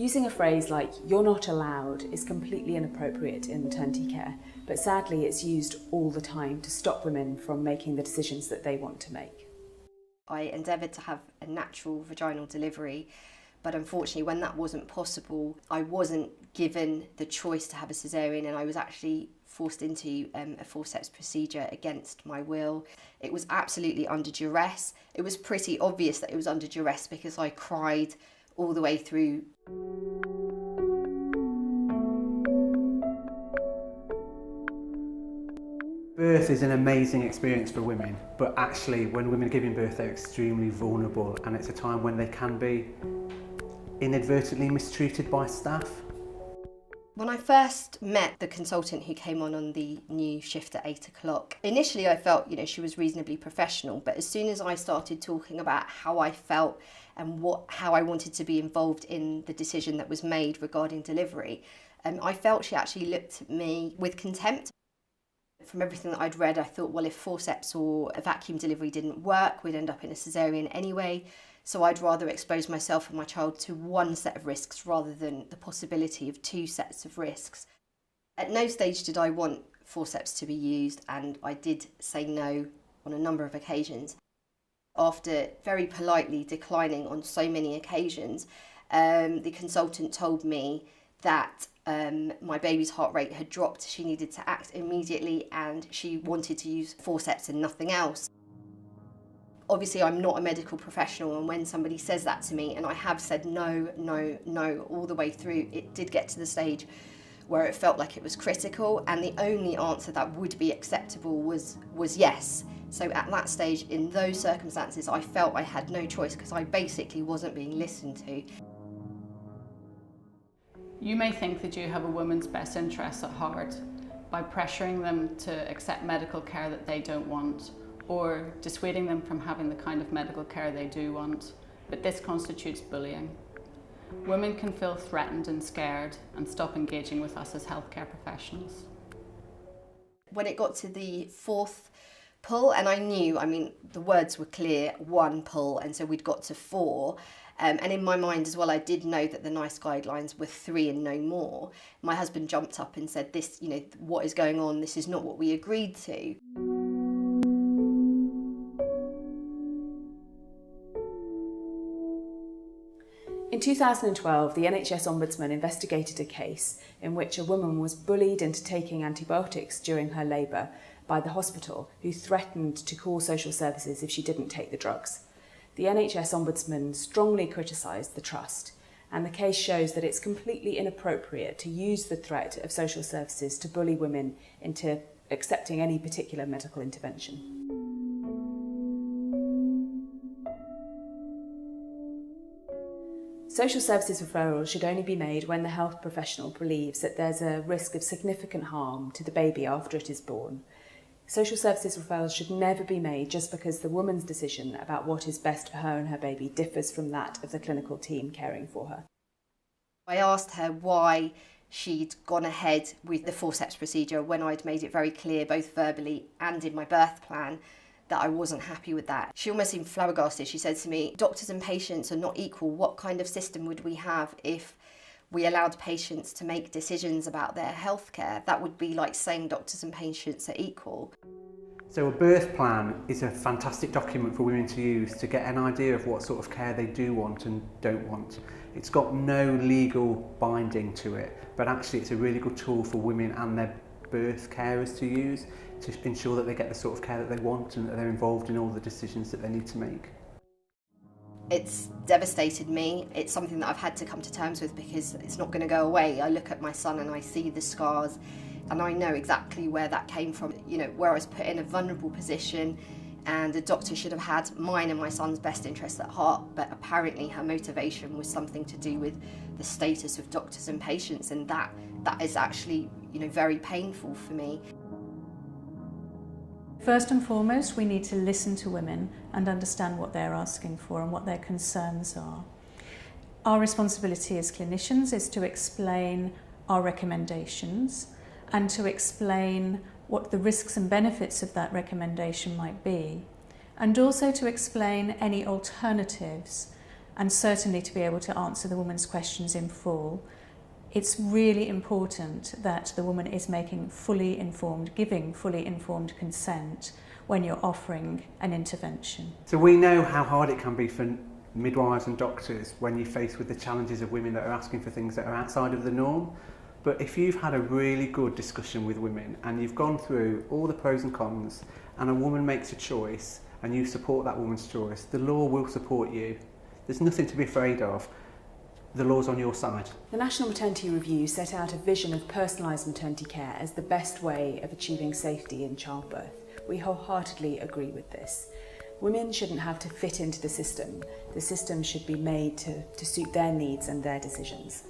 Using a phrase like "you're not allowed" is completely inappropriate in maternity care, but sadly it's used all the time to stop women from making the decisions that they want to make. I endeavoured to have a natural vaginal delivery, but unfortunately when that wasn't possible, I wasn't given the choice to have a caesarean, and I was actually forced into a forceps procedure against my will. It was absolutely under duress. It was pretty obvious that it was under duress because I cried all the way through. Birth is an amazing experience for women, but actually when women are giving birth they're extremely vulnerable, and it's a time when they can be inadvertently mistreated by staff. When I first met the consultant who came on the new shift at 8 o'clock, initially I felt, she was reasonably professional, but as soon as I started talking about how I felt and how I wanted to be involved in the decision that was made regarding delivery, I felt she actually looked at me with contempt. From everything that I'd read, I thought, well, if forceps or a vacuum delivery didn't work, we'd end up in a caesarean anyway. So I'd rather expose myself and my child to one set of risks rather than the possibility of two sets of risks. At no stage did I want forceps to be used, and I did say no on a number of occasions. After very politely declining on so many occasions, the consultant told me that my baby's heart rate had dropped, she needed to act immediately, and she wanted to use forceps and nothing else. Obviously, I'm not a medical professional, and when somebody says that to me, and I have said no, no, no all the way through, it did get to the stage where it felt like it was critical, and the only answer that would be acceptable was yes. So at that stage, in those circumstances, I felt I had no choice because I basically wasn't being listened to. You may think that you have a woman's best interests at heart by pressuring them to accept medical care that they don't want, or dissuading them from having the kind of medical care they do want, but this constitutes bullying. Women can feel threatened and scared and stop engaging with us as healthcare professionals. When it got to the fourth pull, and I knew, the words were clear, 1 pull, and so we'd got to 4, and in my mind as well, I did know that the NICE guidelines were 3 and no more. My husband jumped up and said, this, what is going on? This is not what we agreed to. In 2012, the NHS Ombudsman investigated a case in which a woman was bullied into taking antibiotics during her labour by the hospital, who threatened to call social services if she didn't take the drugs. The NHS Ombudsman strongly criticised the trust, and the case shows that it's completely inappropriate to use the threat of social services to bully women into accepting any particular medical intervention. Social services referrals should only be made when the health professional believes that there's a risk of significant harm to the baby after it is born. Social services referrals should never be made just because the woman's decision about what is best for her and her baby differs from that of the clinical team caring for her. I asked her why she'd gone ahead with the forceps procedure when I'd made it very clear, both verbally and in my birth plan, that I wasn't happy with that. She almost seemed flabbergasted. She said to me, doctors and patients are not equal. What kind of system would we have if we allowed patients to make decisions about their healthcare? That would be like saying doctors and patients are equal. So a birth plan is a fantastic document for women to use to get an idea of what sort of care they do want and don't want. It's got no legal binding to it, but actually it's a really good tool for women and their birth carers to use to ensure that they get the sort of care that they want and that they're involved in all the decisions that they need to make. It's devastated me. It's something that I've had to come to terms with because it's not going to go away. I look at my son and I see the scars, and I know exactly where that came from, where I was put in a vulnerable position, and the doctor should have had mine and my son's best interests at heart, but apparently her motivation was something to do with the status of doctors and patients, and that is actually, very painful for me. First and foremost, we need to listen to women and understand what they're asking for and what their concerns are. Our responsibility as clinicians is to explain our recommendations and to explain what the risks and benefits of that recommendation might be, and also to explain any alternatives and certainly to be able to answer the woman's questions in full, it's really important that the woman is giving fully informed consent when you're offering an intervention. So we know how hard it can be for midwives and doctors when you're faced with the challenges of women that are asking for things that are outside of the norm. But if you've had a really good discussion with women and you've gone through all the pros and cons, and a woman makes a choice and you support that woman's choice, the law will support you. There's nothing to be afraid of. The law's on your side. The National Maternity Review set out a vision of personalised maternity care as the best way of achieving safety in childbirth. We wholeheartedly agree with this. Women shouldn't have to fit into the system. The system should be made to suit their needs and their decisions.